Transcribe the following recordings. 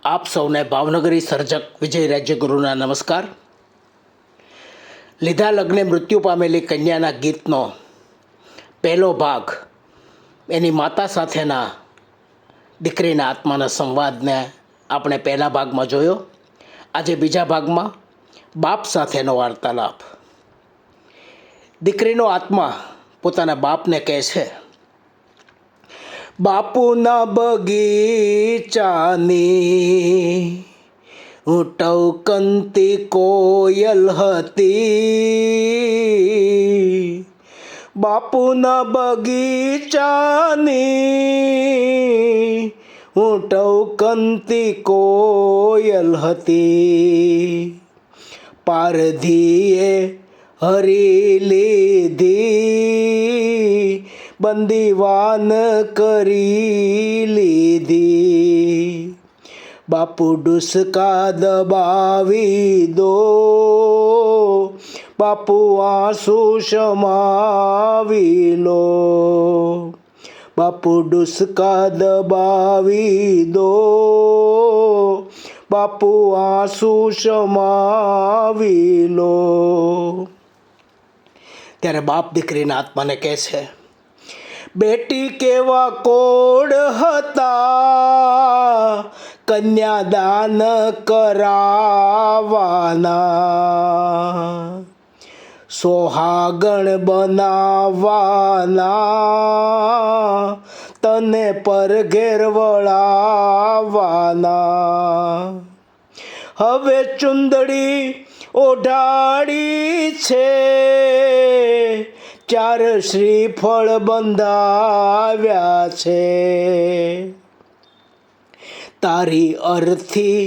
આપ સૌને ભાવનગરી સર્જક વિજય રાજ્યગુરુના નમસ્કાર. લીધા લગ્ને મૃત્યુ પામેલી કન્યાના ગીતનો પહેલો ભાગ એની માતા સાથેના દીકરીના આત્માના સંવાદને આપણે પહેલા ભાગમાં જોયો. આજે બીજા ભાગમાં બાપ સાથેનો વાર્તાલાપ. દીકરીનો આત્મા પોતાના બાપને કહે છે, બાપુના બગીચાની હું ટવકનતી કોયલ હતી. બાપુના બગીચાની હું ટવકનતી કોયલ હતી. પારધીએ હરી લીધી, બંદીવાન કરી લીધી. બાપુ ડુસકા દબાવી દો, બાપુ આંસુ શમાવી લો. બાપુ ડુસકા દબાવી દો, બાપુ આંસુ શમાવી લો. ત્યારે બાપ દીકરીના આત્માને કહે છે, બેટી કેવા કોડ હતા, કન્યાદાન કરાવવાના, સોહાગણ બનાવવાના, તને પરઘેર વળાવવાના. હવે ચુંદડી ઓઢાડી છે, ચાર શ્રીફળ બંધાવ્યા છે. તારી અર્થી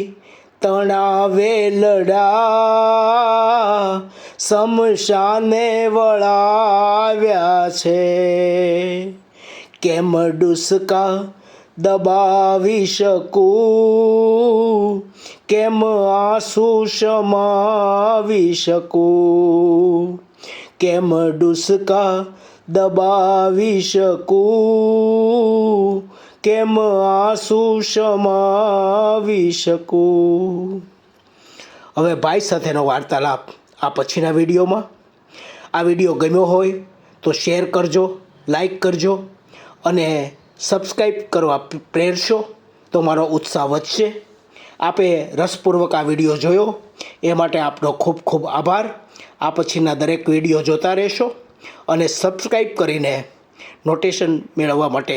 તણાવે લડા, શમશાને વળાવ્યા છે. કેમ ડુસકા દબાવી શકું, કેમ આંસુ શમાવી શકું. કેમ ડુસકા દબાવી શકું, કેમ આંસુ શમાવી શકું. હવે ભાઈ સાથેનો વાર્તાલાપ આ પછીના વિડીયોમાં. આ વિડીયો ગમ્યો હોય તો શેર કરજો, લાઈક કરજો અને સબસ્ક્રાઈબ કરવા પ્રેરશો તો મારો ઉત્સાહ વધશે. આપે રસપૂર્વક આ વિડીયો જોયો એ માટે આપનો ખૂબ ખૂબ આભાર. આ પછીના દરેક વિડીયો જોતા રહેશો અને સબસ્ક્રાઈબ કરીને નોટિફિકેશન મેળવવા માટે